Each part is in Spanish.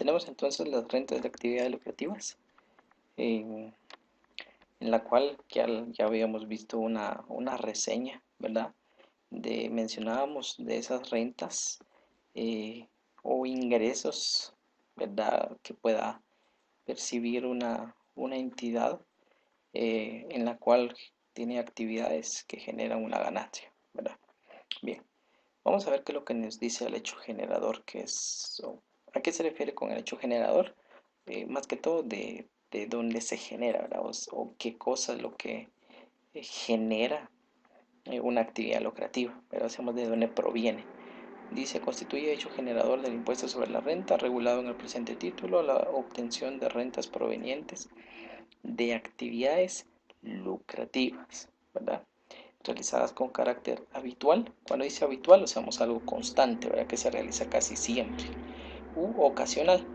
Tenemos entonces las rentas de actividades lucrativas, en, en la cual ya habíamos visto una reseña, ¿verdad? Mencionábamos de esas rentas o ingresos, ¿verdad? Que pueda percibir una entidad en la cual tiene actividades que generan una ganancia, ¿verdad? Bien, vamos a ver qué es lo que nos dice el hecho generador, que es, ¿a qué se refiere con el hecho generador? Más que todo de dónde se genera, ¿verdad? O qué cosa es lo que genera una actividad lucrativa, pero hacemos de dónde proviene. Dice, constituye hecho generador del impuesto sobre la renta, regulado en el presente título, la obtención de rentas provenientes de actividades lucrativas, ¿verdad? Realizadas con carácter habitual. Cuando dice habitual, usamos algo constante, ¿verdad? Que se realiza casi siempre. U ocasional,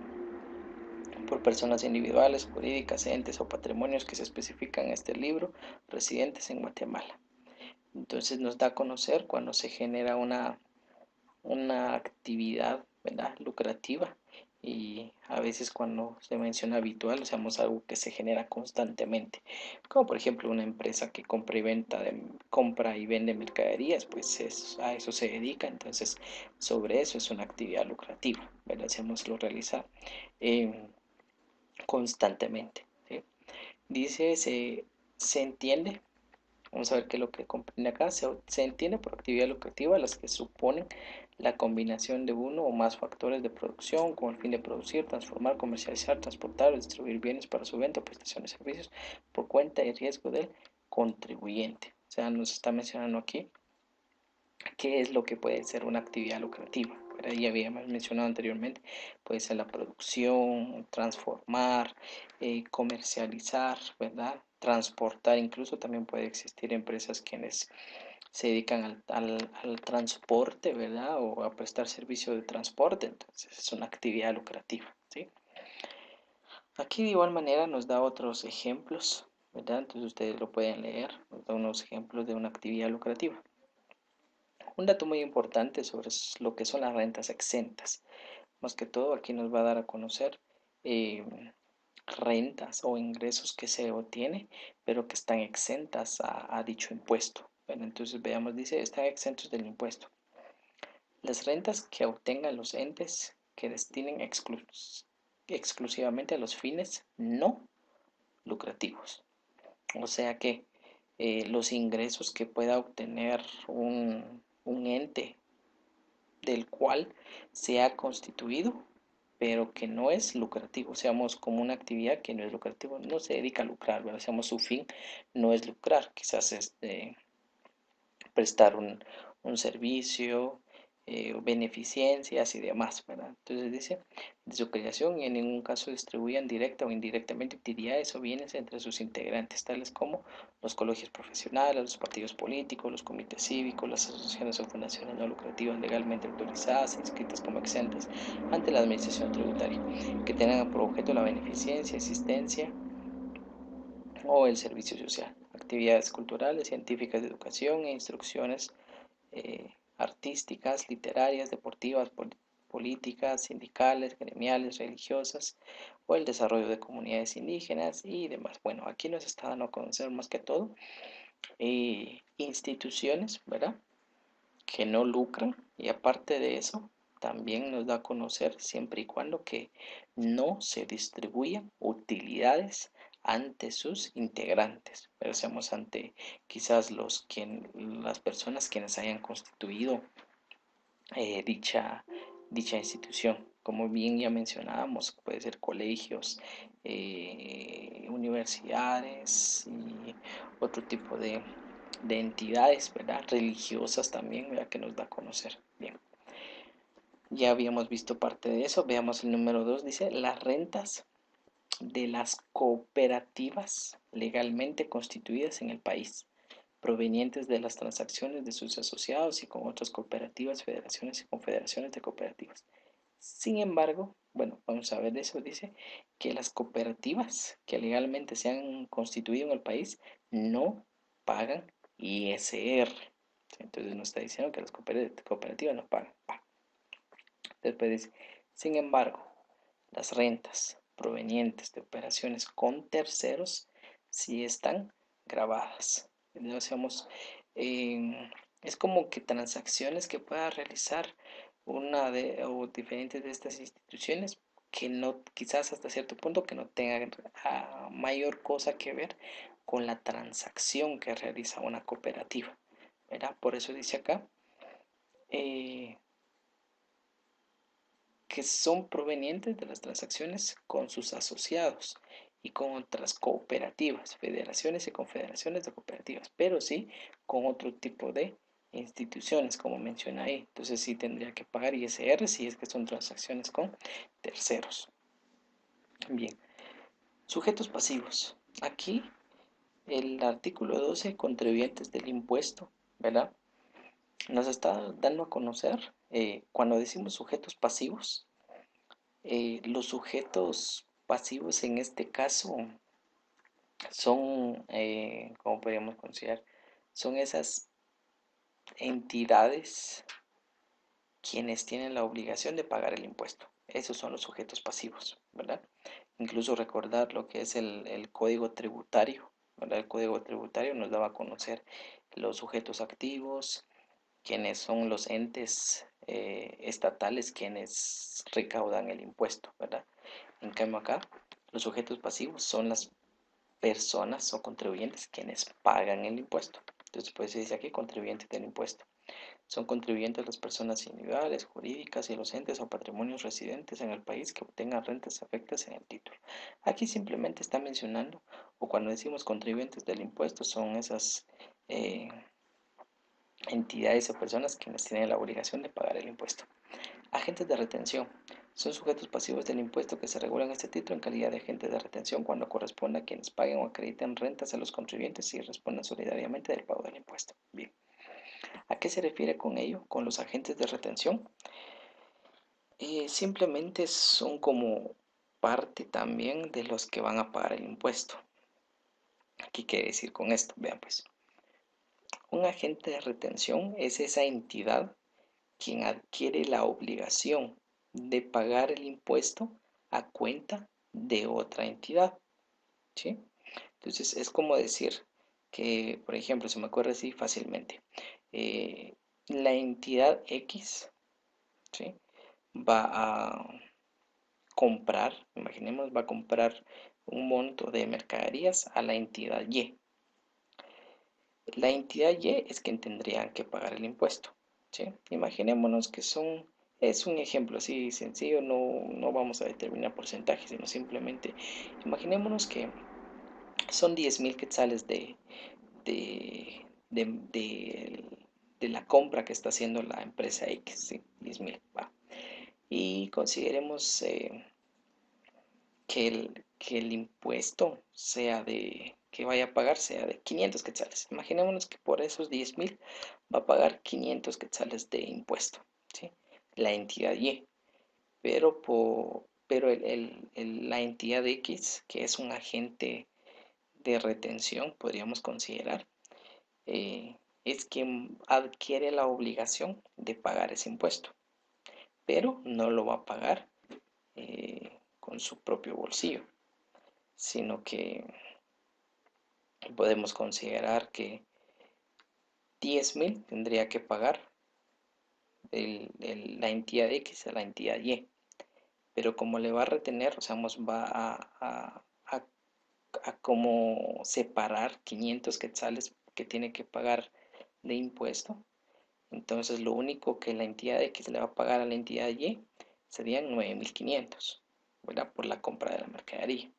por personas individuales, jurídicas, entes o patrimonios que se especifican en este libro, residentes en Guatemala. Entonces nos da a conocer cuando se genera una actividad, ¿verdad? Lucrativa, y a veces cuando se menciona habitual usamos algo que se genera constantemente, como por ejemplo una empresa que compra y vende mercaderías, pues a eso se dedica. Entonces sobre eso es una actividad lucrativa, ¿verdad? Hacemos lo realiza eh, constantemente, ¿sí? Dice, se entiende. Vamos a ver qué es lo que comprende acá. Se entiende por actividad lucrativa las que suponen la combinación de uno o más factores de producción con el fin de producir, transformar, comercializar, transportar o distribuir bienes para su venta o prestación de servicios por cuenta y riesgo del contribuyente. O sea, nos está mencionando aquí qué es lo que puede ser una actividad lucrativa. Ya habíamos mencionado anteriormente, puede ser la producción, transformar, comercializar, ¿verdad? Transportar, incluso también puede existir empresas quienes se dedican al transporte, ¿verdad? O a prestar servicio de transporte, entonces es una actividad lucrativa, ¿sí? Aquí de igual manera nos da otros ejemplos, ¿verdad? Entonces ustedes lo pueden leer, nos da unos ejemplos de una actividad lucrativa. Un dato muy importante sobre lo que son las rentas exentas. Más que todo aquí nos va a dar a conocer eh, rentas o ingresos que se obtiene, pero que están exentas a dicho impuesto. Bueno, entonces veamos, dice, están exentos del impuesto. Las rentas que obtengan los entes que destinen exclusivamente a los fines no lucrativos. O sea que los ingresos que pueda obtener un ente del cual se ha constituido, pero que no es lucrativo, seamos como una actividad que no es lucrativo, no se dedica a lucrar, ¿verdad? Seamos su fin no es lucrar, quizás prestar un servicio, beneficencias y demás, ¿verdad? Entonces dice, de su creación y en ningún caso distribuyan directa o indirectamente utilidades o bienes entre sus integrantes, tales como los colegios profesionales, los partidos políticos, los comités cívicos, las asociaciones o fundaciones no lucrativas legalmente autorizadas e inscritas como exentas ante la administración tributaria, que tengan por objeto la beneficencia, asistencia o el servicio social, actividades culturales, científicas de educación e instrucciones artísticas, literarias, deportivas, políticas, sindicales, gremiales, religiosas o el desarrollo de comunidades indígenas y demás. Bueno, aquí nos está dando a conocer más que todo instituciones, ¿verdad? Que no lucran, y aparte de eso también nos da a conocer siempre y cuando que no se distribuyan utilidades ante sus integrantes, pero seamos ante quizás las personas quienes hayan constituido dicha institución. Como bien ya mencionábamos, puede ser colegios, universidades y otro tipo de entidades, ¿verdad? Religiosas también, ¿verdad? Que nos da a conocer. Bien, ya habíamos visto parte de eso. Veamos el número 2, dice, las rentas de las cooperativas legalmente constituidas en el país, provenientes de las transacciones de sus asociados y con otras cooperativas, federaciones y confederaciones de cooperativas. Sin embargo, bueno, vamos a ver eso, dice que las cooperativas que legalmente se han constituido en el país no pagan ISR. Entonces nos está diciendo que las cooperativas no pagan. Después dice, sin embargo, las rentas provenientes de operaciones con terceros sí están grabadas. No seamos, es como que transacciones que pueda realizar una de o diferentes de estas instituciones que no, quizás hasta cierto punto que no tengan mayor cosa que ver con la transacción que realiza una cooperativa, ¿verdad? Por eso dice acá eh, que son provenientes de las transacciones con sus asociados y con otras cooperativas, federaciones y confederaciones de cooperativas, pero sí con otro tipo de instituciones, como menciona ahí. Entonces sí tendría que pagar ISR si es que son transacciones con terceros. Bien, sujetos pasivos. Aquí el artículo 12, contribuyentes del impuesto, ¿verdad? Nos está dando a conocer, cuando decimos sujetos pasivos, los sujetos pasivos en este caso son, ¿cómo podríamos considerar? Son esas entidades quienes tienen la obligación de pagar el impuesto. Esos son los sujetos pasivos, ¿verdad? Incluso recordar lo que es el código tributario, ¿verdad? El código tributario nos daba a conocer los sujetos activos, quienes son los entes estatales quienes recaudan el impuesto, ¿verdad? En cambio acá, los sujetos pasivos son las personas o contribuyentes quienes pagan el impuesto. Entonces, pues se dice aquí contribuyentes del impuesto. Son contribuyentes las personas individuales, jurídicas y los entes o patrimonios residentes en el país que obtengan rentas afectas en el título. Aquí simplemente está mencionando, o cuando decimos contribuyentes del impuesto, son esas eh, entidades o personas quienes tienen la obligación de pagar el impuesto. Agentes de retención. Son sujetos pasivos del impuesto que se regulan este título en calidad de agentes de retención cuando corresponda a quienes paguen o acrediten rentas a los contribuyentes y respondan solidariamente del pago del impuesto. Bien, ¿a qué se refiere con ello? Con los agentes de retención. Simplemente son como parte también de los que van a pagar el impuesto. ¿Qué quiere decir con esto? Vean pues, un agente de retención es esa entidad quien adquiere la obligación de pagar el impuesto a cuenta de otra entidad, ¿sí? Entonces es como decir que, por ejemplo, se me ocurre así fácilmente, eh, la entidad X, ¿sí? Va a comprar, imaginemos, va a comprar un monto de mercaderías a la entidad Y. La entidad Y es quien tendría que pagar el impuesto, ¿sí? Imaginémonos que es un ejemplo así sencillo, no vamos a determinar porcentajes, sino simplemente imaginémonos que son 10.000 quetzales de, de, de, de la compra que está haciendo la empresa X, ¿sí? 10.000, va. Y consideremos que el impuesto sea que vaya a pagar sea de 500 quetzales. Imaginémonos que por esos 10.000 va a pagar 500 quetzales de impuesto, ¿sí? La entidad Y. Pero la entidad X, que es un agente de retención, podríamos considerar, es quien adquiere la obligación de pagar ese impuesto, pero no lo va a pagar con su propio bolsillo, sino que podemos considerar que 10.000 tendría que pagar la entidad X a la entidad Y, pero como le va a retener, o sea, va a como separar 500 quetzales que tiene que pagar de impuesto, entonces lo único que la entidad X le va a pagar a la entidad Y serían 9.500, ¿verdad? Por la compra de la mercadería.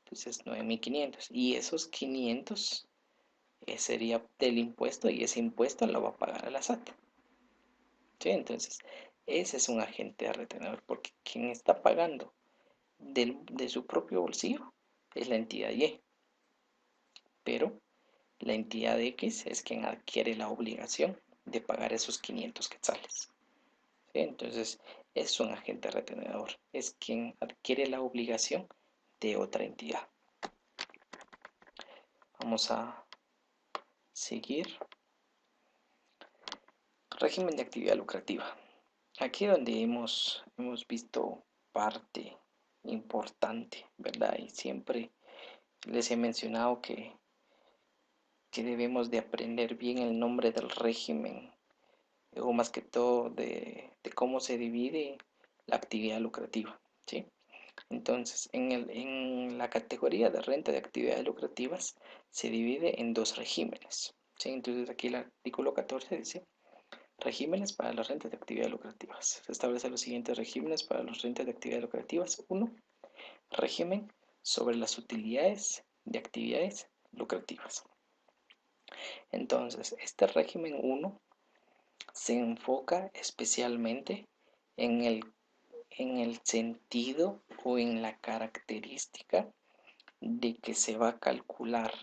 Entonces 9.500 y esos 500 sería del impuesto y ese impuesto lo va a pagar a la SAT. ¿Sí? Entonces, ese es un agente retenedor porque quien está pagando de su propio bolsillo es la entidad Y, pero la entidad X es quien adquiere la obligación de pagar esos 500 quetzales. ¿Sí? Entonces, es un agente retenedor, es quien adquiere la obligación de otra entidad. Vamos a seguir. Régimen de actividad lucrativa. Aquí donde hemos visto parte importante, ¿verdad? Y siempre les he mencionado que debemos de aprender bien el nombre del régimen, o más que todo de cómo se divide la actividad lucrativa, ¿sí? Entonces, en la categoría de renta de actividades lucrativas se divide en dos regímenes, ¿sí? Entonces, aquí el artículo 14 dice: regímenes para las rentas de actividades lucrativas. Se establecen los siguientes regímenes para las rentas de actividades lucrativas. Uno, régimen sobre las utilidades de actividades lucrativas. Entonces, este régimen 1 se enfoca especialmente en el sentido o en la característica de que se va a calcular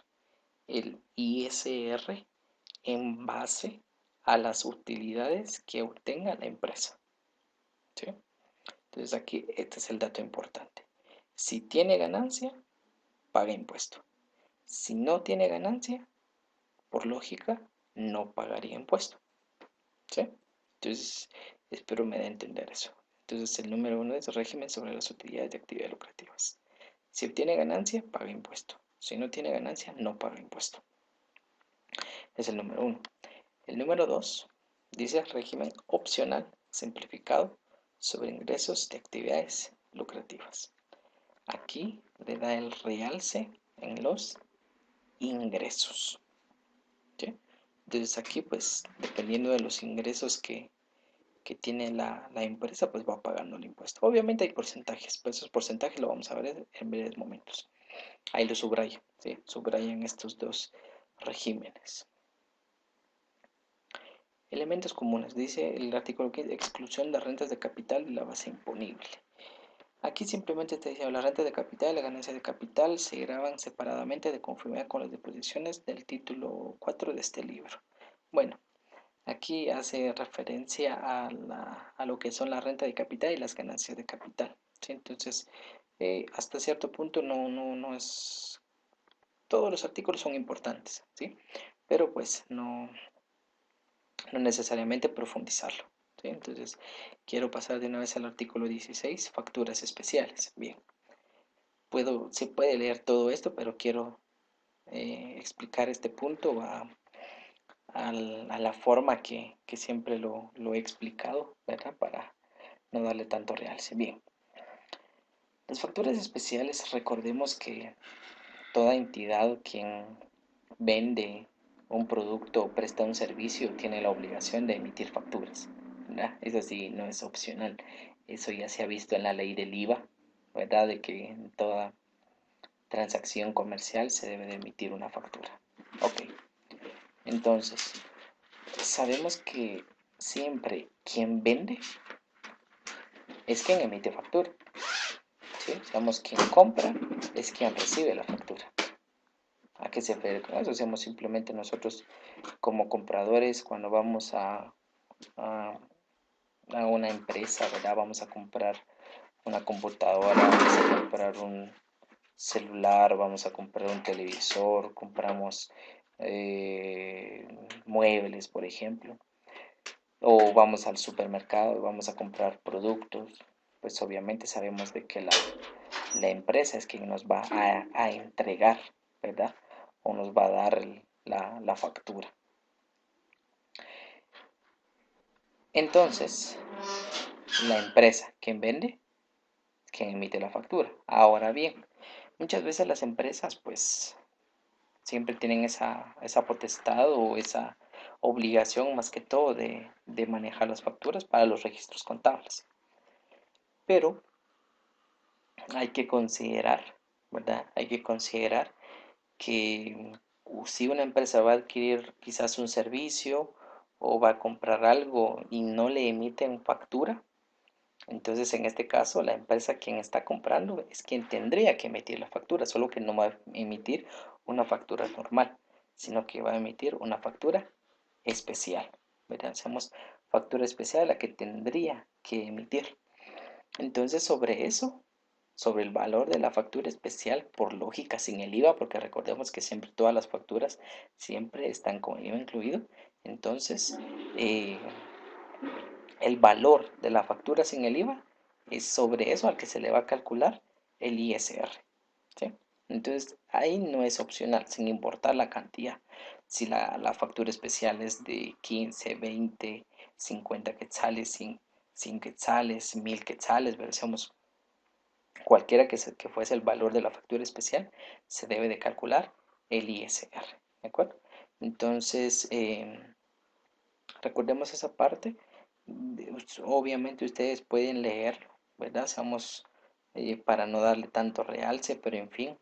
el ISR en base a las utilidades que obtenga la empresa, ¿sí? Entonces aquí este es el dato importante. Si tiene ganancia, paga impuesto. Si no tiene ganancia, por lógica, no pagaría impuesto, ¿sí? Entonces, espero me dé a entender eso. Entonces, el número 1 es régimen sobre las utilidades de actividades lucrativas. Si obtiene ganancia, paga impuesto. Si no tiene ganancia, no paga impuesto. Es el número 1. El número 2 dice régimen opcional simplificado sobre ingresos de actividades lucrativas. Aquí le da el realce en los ingresos, ¿sí? Entonces aquí pues dependiendo de los ingresos que tiene la empresa, pues va pagando el impuesto. Obviamente hay porcentajes, pues esos porcentajes lo vamos a ver en breves momentos. Ahí lo subrayo, ¿sí? Subrayan estos dos regímenes. Elementos comunes, dice el artículo 15, exclusión de rentas de capital y la base imponible. Aquí simplemente te dice, las rentas de capital y la ganancia de capital se graban separadamente de conformidad con las disposiciones del título 4 de este libro. Bueno, aquí hace referencia a lo que son la renta de capital y las ganancias de capital, ¿sí? Entonces, hasta cierto punto no es... Todos los artículos son importantes, ¿sí? Pero pues no necesariamente profundizarlo, ¿sí? Entonces, quiero pasar de una vez al artículo 16, facturas especiales. Bien, se puede leer todo esto, pero quiero explicar este punto a la forma que siempre lo he explicado, ¿verdad? Para no darle tanto realce. Bien, las facturas especiales, recordemos que toda entidad quien vende un producto o presta un servicio tiene la obligación de emitir facturas, ¿verdad? Eso sí, no es opcional. Eso ya se ha visto en la ley del IVA, ¿verdad? De que en toda transacción comercial se debe de emitir una factura. Ok, entonces, sabemos que siempre quien vende es quien emite factura, ¿sí? Sabemos quien compra es quien recibe la factura. ¿A qué se refiere con eso? Hacemos simplemente nosotros como compradores cuando vamos a, a una empresa, ¿verdad? Vamos a comprar una computadora, vamos a comprar un celular, vamos a comprar un televisor, compramos muebles, por ejemplo, o vamos al supermercado y vamos a comprar productos, pues obviamente sabemos de que la empresa es quien nos va a entregar, ¿verdad? O nos va a dar la factura. Entonces, la empresa, quien vende, es quien emite la factura. Ahora bien, muchas veces las empresas, pues, siempre tienen esa potestad o esa obligación más que todo de manejar las facturas para los registros contables. Pero hay que considerar, ¿verdad? Hay que considerar que si una empresa va a adquirir quizás un servicio o va a comprar algo y no le emiten factura, entonces en este caso la empresa quien está comprando es quien tendría que emitir la factura, solo que no va a emitir una factura normal, sino que va a emitir una factura especial, ¿verdad? Hacemos factura especial la que tendría que emitir. Entonces sobre eso, sobre el valor de la factura especial, por lógica sin el IVA, porque recordemos que siempre todas las facturas siempre están con IVA incluido, entonces el valor de la factura sin el IVA es sobre eso al que se le va a calcular el ISR, ¿sí? Entonces, ahí no es opcional, sin importar la cantidad. Si la factura especial es de 15, 20, 50 quetzales, 100 quetzales, 1000 quetzales, veamos, cualquiera que fuese el valor de la factura especial, se debe de calcular el ISR, ¿de acuerdo? Entonces, recordemos esa parte. Obviamente ustedes pueden leerlo, ¿verdad? Seamos, para no darle tanto realce, pero en fin,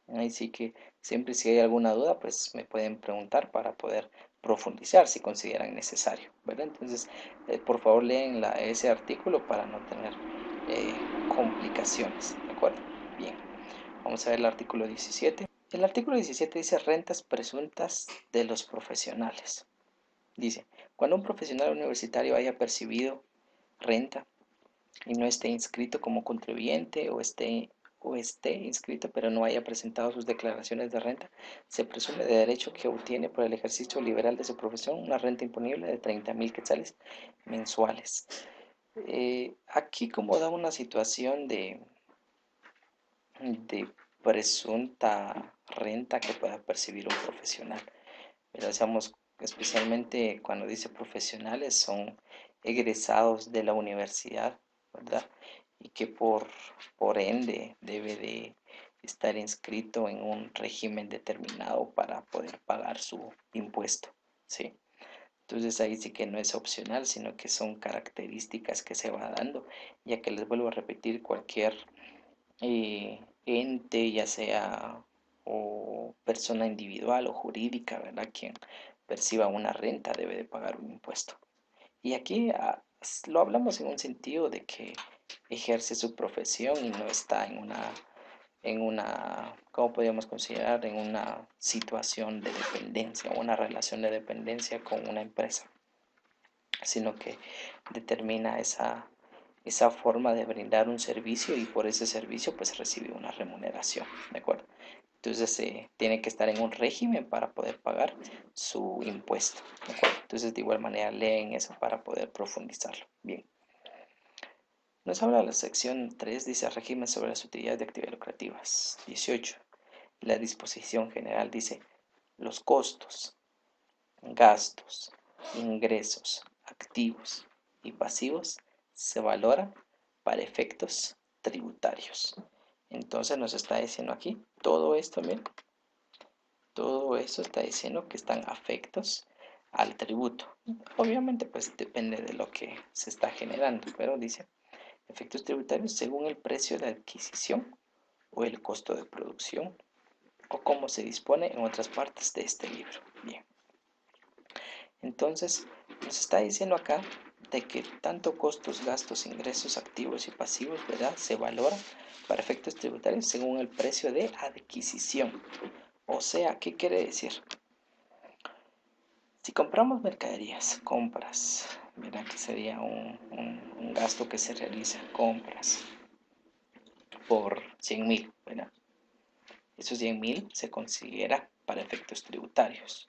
ahí sí que siempre si hay alguna duda, pues me pueden preguntar para poder profundizar si consideran necesario, ¿verdad? Entonces, por favor leen ese artículo para no tener eh, complicaciones, ¿de acuerdo? Bien, vamos a ver el artículo 17. El artículo 17 dice rentas presuntas de los profesionales. Dice, cuando un profesional universitario haya percibido renta y no esté inscrito como contribuyente o esté inscrito pero no haya presentado sus declaraciones de renta, se presume de derecho que obtiene por el ejercicio liberal de su profesión una renta imponible de 30.000 quetzales mensuales. Aquí como da una situación de presunta renta que pueda percibir un profesional. Pero seamos, especialmente cuando dice profesionales, son egresados de la universidad, ¿verdad? Y que por ende debe de estar inscrito en un régimen determinado para poder pagar su impuesto, ¿sí? Entonces ahí sí que no es opcional, sino que son características que se va dando, ya que les vuelvo a repetir, cualquier ente, ya sea o persona individual o jurídica, ¿verdad? Quien perciba una renta debe de pagar un impuesto. Y aquí lo hablamos en un sentido de que ejerce su profesión y no está ¿cómo podríamos considerar? En una situación de dependencia o una relación de dependencia con una empresa, sino que determina esa forma de brindar un servicio y por ese servicio pues recibe una remuneración, ¿de acuerdo? Entonces tiene que estar en un régimen para poder pagar su impuesto, ¿de acuerdo? Entonces de igual manera leen eso para poder profundizarlo. Bien. Nos habla la sección 3, dice régimen sobre las utilidades de actividades lucrativas. 18. La disposición general dice los costos, gastos, ingresos, activos y pasivos se valoran para efectos tributarios. Entonces nos está diciendo aquí todo esto, miren, todo eso está diciendo que están afectos al tributo. Obviamente pues depende de lo que se está generando, pero dice efectos tributarios según el precio de adquisición o el costo de producción o como se dispone en otras partes de este libro. Bien. Entonces, nos está diciendo acá de que tanto costos, gastos, ingresos, activos y pasivos, ¿verdad? Se valora para efectos tributarios según el precio de adquisición. O sea, ¿qué quiere decir? Si compramos mercaderías, compras, ¿verdad? Que sería un gasto que se realiza, compras por 100.000, ¿verdad? Esos 100.000 se considera para efectos tributarios.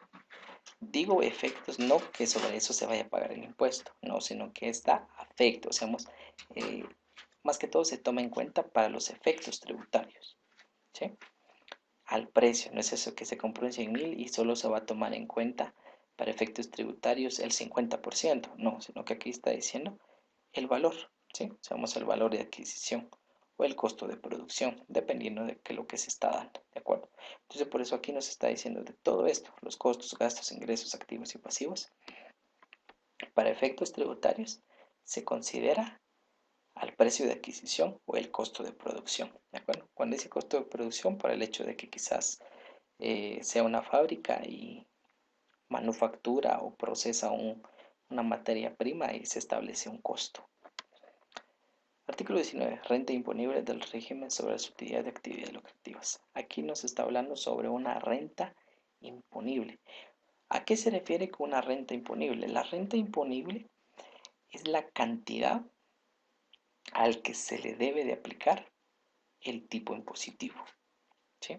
Digo efectos, no que sobre eso se vaya a pagar el impuesto, no, sino que está afecto, o sea, eh, más que todo se toma en cuenta para los efectos tributarios, ¿sí? Al precio, no es eso que se compró en 100.000 y solo se va a tomar en cuenta para efectos tributarios el 50%, no, sino que aquí está diciendo el valor, ¿sí? O sea, el valor de adquisición o el costo de producción, dependiendo de lo que se está dando, ¿de acuerdo? Entonces, por eso aquí nos está diciendo de todo esto, los costos, gastos, ingresos, activos y pasivos. Para efectos tributarios se considera al precio de adquisición o el costo de producción, ¿de acuerdo? Cuando dice costo de producción, por el hecho de que quizás sea una fábrica y manufactura o procesa una materia prima y se establece un costo. Artículo 19. Renta imponible del régimen sobre las utilidades de actividades lucrativas. Aquí nos está hablando sobre una renta imponible. ¿A qué se refiere con una renta imponible? La renta imponible es la cantidad al que se le debe de aplicar el tipo impositivo, ¿sí?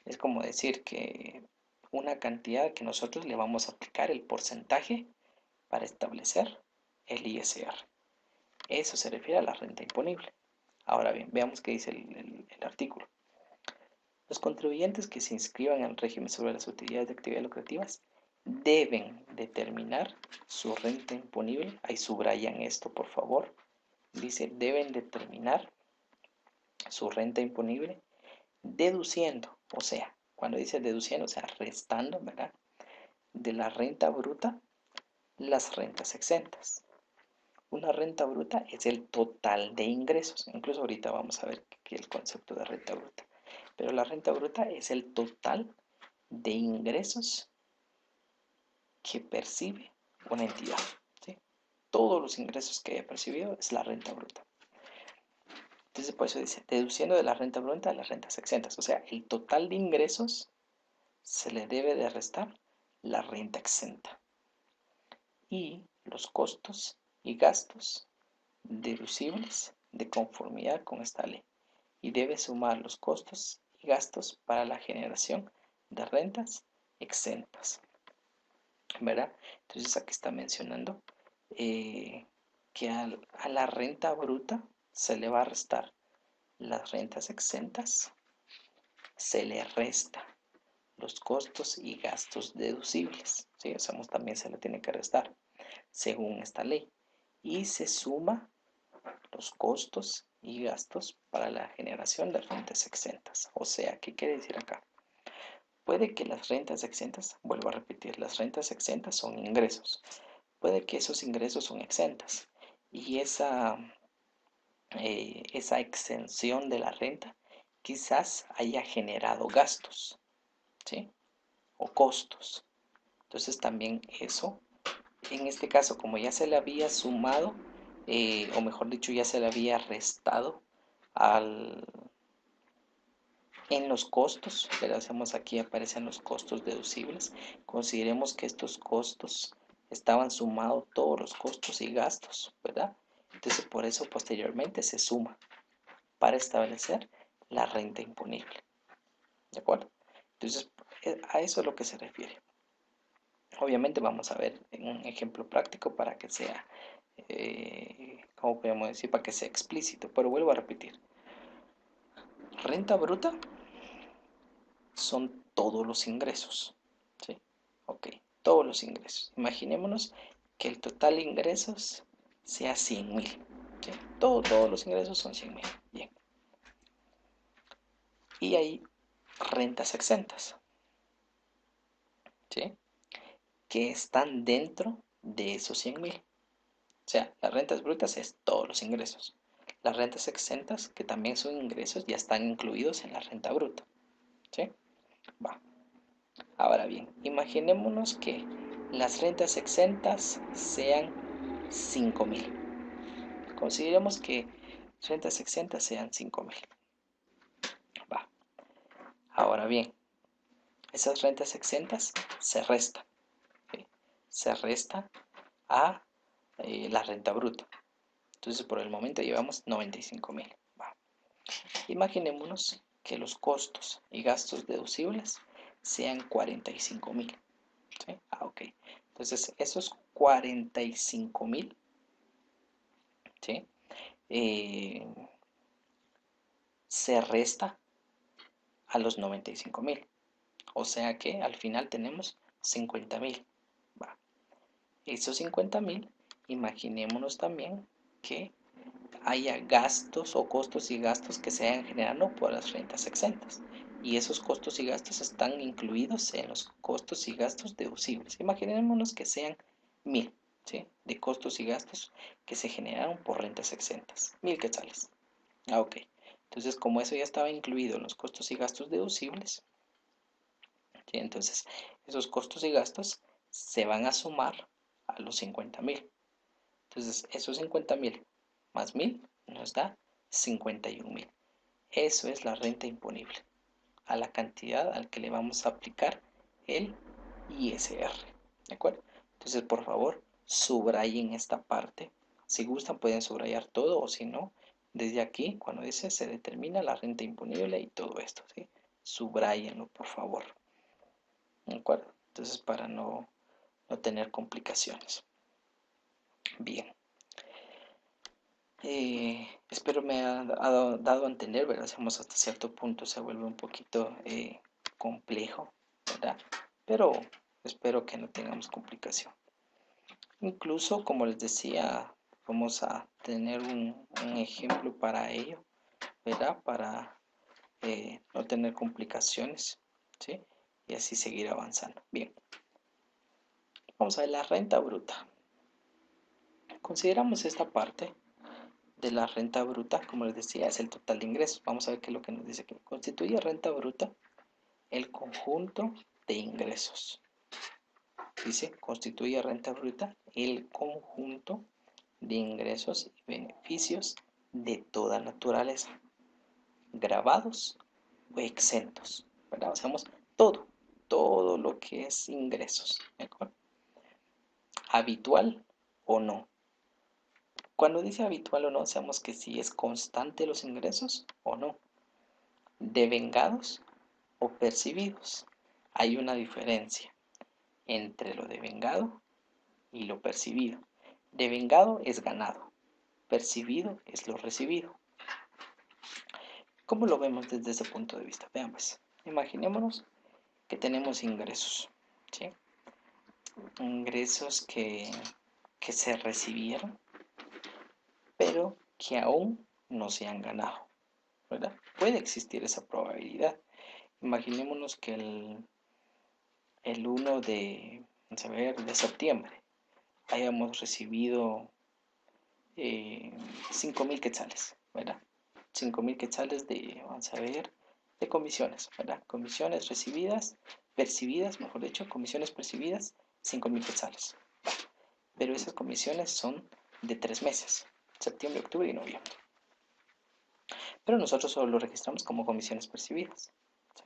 Es como decir que una cantidad que nosotros le vamos a aplicar el porcentaje para establecer el ISR. Eso se refiere a la renta imponible. Ahora bien, veamos qué dice el artículo. Los contribuyentes que se inscriban en el régimen sobre las utilidades de actividades lucrativas deben determinar su renta imponible. Ahí subrayan esto, por favor. Dice, deben determinar su renta imponible deduciendo, o sea, cuando dice deduciendo, o sea, restando, ¿verdad? De la renta bruta, las rentas exentas. Una renta bruta es el total de ingresos. Incluso ahorita vamos a ver qué es el concepto de renta bruta. Pero la renta bruta es el total de ingresos que percibe una entidad. ¿Sí? Todos los ingresos que haya percibido es la renta bruta. Entonces, por eso dice, deduciendo de la renta bruta las rentas exentas. O sea, el total de ingresos se le debe de restar la renta exenta. Y los costos y gastos deducibles de conformidad con esta ley. Y debe sumar los costos y gastos para la generación de rentas exentas. ¿Verdad? Entonces aquí está mencionando que a la renta bruta se le va a restar las rentas exentas, se le resta los costos y gastos deducibles, ¿sí? O sea, también se le tiene que restar según esta ley y se suma los costos y gastos para la generación de rentas exentas. O sea, ¿qué quiere decir acá? Puede que las rentas exentas, vuelvo a repetir, las rentas exentas son ingresos. Puede que esos ingresos son exentas y esa exención de la renta quizás haya generado gastos, ¿sí? O costos. Entonces también eso, en este caso, como ya se le había sumado, o mejor dicho, ya se le había restado al, en los costos, pero hacemos aquí aparecen los costos deducibles. Consideremos que estos costos estaban sumados todos los costos y gastos, ¿verdad? Entonces por eso posteriormente se suma para establecer la renta imponible, ¿de acuerdo? Entonces a eso es lo que se refiere. Obviamente vamos a ver en un ejemplo práctico para que sea, ¿cómo podemos decir? Para que sea explícito, pero vuelvo a repetir. Renta bruta son todos los ingresos, ¿sí? Ok, todos los ingresos. Imaginémonos que el total de ingresos sea 100.000, ¿sí? Todos los ingresos son 100.000, bien. Y hay rentas exentas, ¿sí? Que están dentro de esos 100.000. O sea, las rentas brutas es todos los ingresos. Las rentas exentas, que también son ingresos, ya están incluidos en la renta bruta, ¿sí? Va. Ahora bien, imaginémonos que las rentas exentas sean 5.000. Consideremos que rentas exentas sean 5.000. Va. Ahora bien, esas rentas exentas se restan, ¿sí? Se resta a la renta bruta. Entonces, por el momento llevamos 95.000. Imaginémonos que los costos y gastos deducibles sean 45.000. ¿Sí? Ok. Entonces, esos 45.000, ¿sí? Eh, se resta a los 95.000. O sea que al final tenemos 50.000. Esos 50.000, imaginémonos también que haya gastos o costos y gastos que se hayan generado por las rentas exentas. Y esos costos y gastos están incluidos en los costos y gastos deducibles. Imaginémonos que sean 1.000, ¿sí? De costos y gastos que se generaron por rentas exentas. 1.000 quetzales. Ok. Entonces, como eso ya estaba incluido en los costos y gastos deducibles, ¿sí? Entonces esos costos y gastos se van a sumar a los 50.000. Entonces, esos 50.000 más 1.000 nos da 51.000. Eso es la renta imponible, a la cantidad al que le vamos a aplicar el ISR. ¿De acuerdo? Entonces, por favor, subrayen esta parte. Si gustan, pueden subrayar todo o si no, desde aquí, cuando dice se determina la renta imponible y todo esto, ¿sí? Subrayenlo, por favor. ¿De acuerdo? Entonces, para no tener complicaciones. Bien. Espero me ha dado a entender, ¿verdad? Hacemos hasta cierto punto se vuelve un poquito complejo, ¿verdad? Pero espero que no tengamos complicación. Incluso, como les decía, vamos a tener un ejemplo para ello, ¿verdad? Para no tener complicaciones, ¿sí? Y así seguir avanzando. Bien, vamos a ver la renta bruta. Consideramos esta parte de la renta bruta, como les decía, es el total de ingresos. Vamos a ver qué es lo que nos dice aquí. Constituye renta bruta el conjunto de ingresos. Dice, constituye renta bruta el conjunto de ingresos y beneficios de toda naturaleza, grabados o exentos, ¿verdad? Hacemos todo lo que es ingresos, ¿de acuerdo? Habitual o no. Cuando dice habitual o no, sabemos que si es constante los ingresos o no. Devengados o percibidos. Hay una diferencia entre lo devengado y lo percibido. Devengado es ganado, percibido es lo recibido. ¿Cómo lo vemos desde ese punto de vista? Veamos. Imaginémonos que tenemos ingresos, ¿sí? Ingresos que se recibieron, pero que aún no se han ganado, ¿verdad? Puede existir esa probabilidad. Imaginémonos que el 1 de septiembre hayamos recibido 5.000 quetzales, ¿verdad? 5.000 quetzales vamos a ver, de comisiones, ¿verdad? Comisiones recibidas, percibidas, mejor dicho, comisiones percibidas, 5.000 quetzales. Pero esas comisiones son de 3 meses, septiembre, octubre y noviembre. Pero nosotros solo lo registramos como comisiones percibidas. ¿Sí?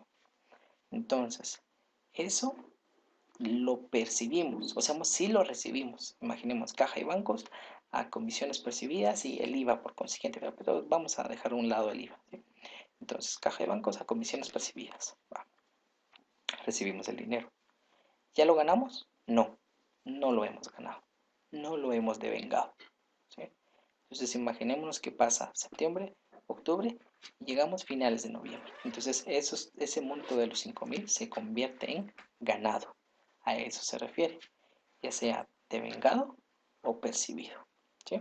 Entonces, eso lo percibimos, o sea, sí lo recibimos. Imaginemos caja y bancos a comisiones percibidas y el IVA por consiguiente, pero vamos a dejar a un lado el IVA. ¿Sí? Entonces, caja y bancos a comisiones percibidas. Va. Recibimos el dinero. ¿Ya lo ganamos? No, no lo hemos ganado. No lo hemos devengado. ¿Sí? Entonces, imaginémonos que pasa septiembre, octubre y llegamos finales de noviembre. Entonces, ese monto de los 5.000 se convierte en ganado. A eso se refiere, ya sea devengado o percibido. ¿Sí?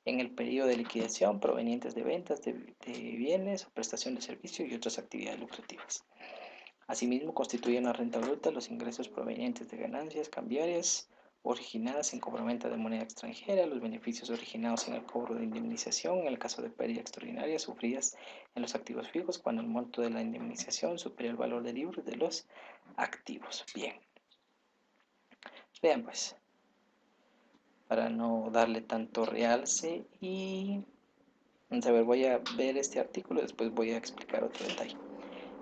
En el periodo de liquidación provenientes de ventas de bienes o prestación de servicio y otras actividades lucrativas. Asimismo, constituye una renta bruta los ingresos provenientes de ganancias cambiarias originadas en compraventa de moneda extranjera, los beneficios originados en el cobro de indemnización en el caso de pérdida extraordinaria sufridas en los activos fijos cuando el monto de la indemnización supera el valor de libros de los activos. Bien, vean pues, para no darle tanto realce y... Vamos a ver, voy a ver este artículo, después voy a explicar otro detalle.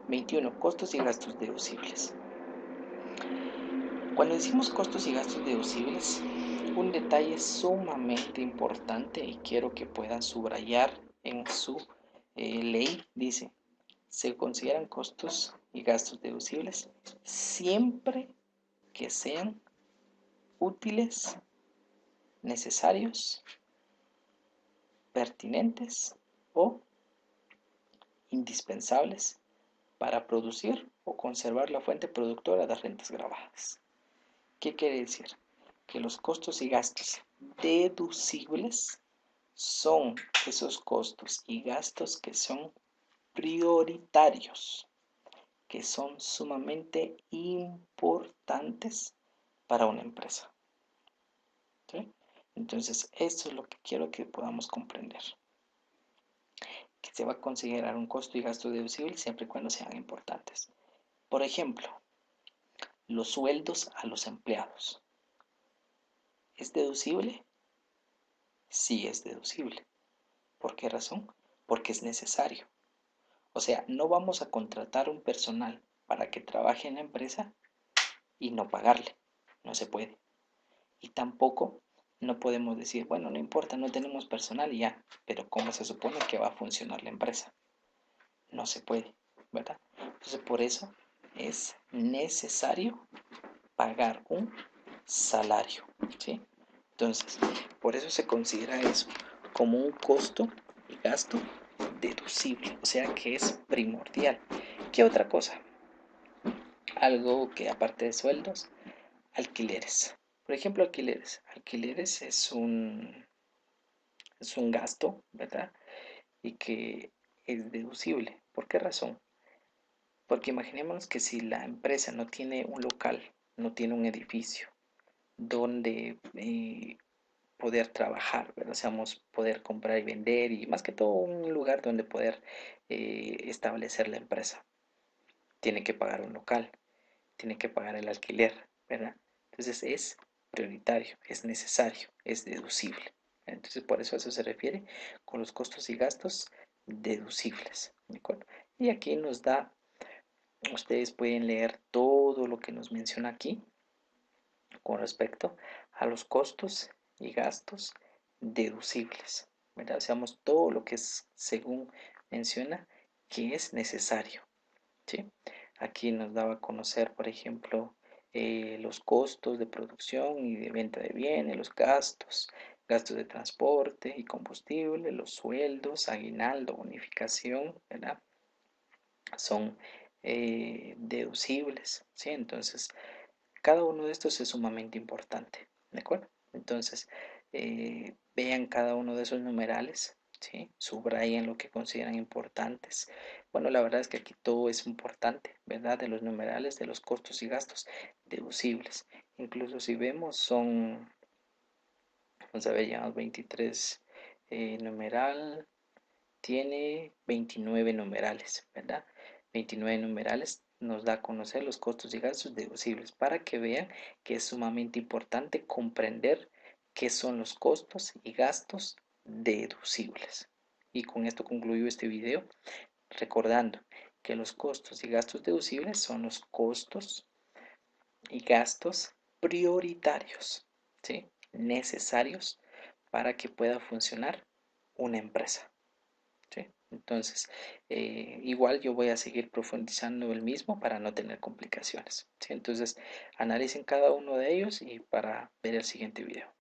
21. Costos y gastos deducibles. Cuando decimos costos y gastos deducibles, un detalle sumamente importante y quiero que puedan subrayar en su ley, dice, se consideran costos y gastos deducibles siempre que sean útiles, necesarios, pertinentes o indispensables para producir o conservar la fuente productora de rentas grabadas. ¿Qué quiere decir? Que los costos y gastos deducibles son esos costos y gastos que son prioritarios, que son sumamente importantes para una empresa. ¿Sí? Entonces, esto es lo que quiero que podamos comprender. Que se va a considerar un costo y gasto deducible siempre y cuando sean importantes. Por ejemplo, los sueldos a los empleados. ¿Es deducible? Sí es deducible. ¿Por qué razón? Porque es necesario. O sea, no vamos a contratar un personal para que trabaje en la empresa y no pagarle. No se puede. Y tampoco no podemos decir, bueno, no importa, no tenemos personal y ya, pero ¿cómo se supone que va a funcionar la empresa? No se puede, ¿verdad? Entonces, por eso es necesario pagar un salario, ¿sí? Entonces, por eso se considera eso como un costo y gasto deducible, o sea que es primordial. ¿Qué otra cosa? Algo que aparte de sueldos, alquileres. Por ejemplo, alquileres. Alquileres es un gasto, ¿verdad? Y que es deducible. ¿Por qué razón? Porque imaginémonos que si la empresa no tiene un local, no tiene un edificio donde poder trabajar, ¿verdad? O sea, poder comprar y vender y más que todo un lugar donde poder establecer la empresa. Tiene que pagar un local, tiene que pagar el alquiler, ¿verdad? Entonces es prioritario, es necesario, es deducible. Entonces por eso a eso se refiere con los costos y gastos deducibles, ¿de acuerdo? Y aquí nos da, ustedes pueden leer todo lo que nos menciona aquí con respecto a los costos y gastos deducibles, ¿verdad? O sea, todo lo que es según menciona que es necesario, ¿sí? Aquí nos daba a conocer, por ejemplo, los costos de producción y de venta de bienes, los gastos, gastos de transporte y combustible, los sueldos, aguinaldo, bonificación, ¿verdad? Son deducibles, ¿sí? Entonces, cada uno de estos es sumamente importante, ¿de acuerdo? Entonces, vean cada uno de esos numerales, ¿sí? Subrayen lo que consideran importantes. Bueno, la verdad es que aquí todo es importante, ¿verdad? De los numerales, de los costos y gastos deducibles. Incluso si vemos, vamos a ver, llevamos 23 numeral, tiene 29 numerales, ¿verdad? 29 numerales nos da a conocer los costos y gastos deducibles para que vean que es sumamente importante comprender qué son los costos y gastos deducibles. Y con esto concluyo este video recordando que los costos y gastos deducibles son los costos y gastos prioritarios, ¿sí? Necesarios para que pueda funcionar una empresa. ¿Sí? Entonces, igual yo voy a seguir profundizando el mismo para no tener complicaciones. ¿Sí? Entonces, analicen cada uno de ellos y para ver el siguiente video.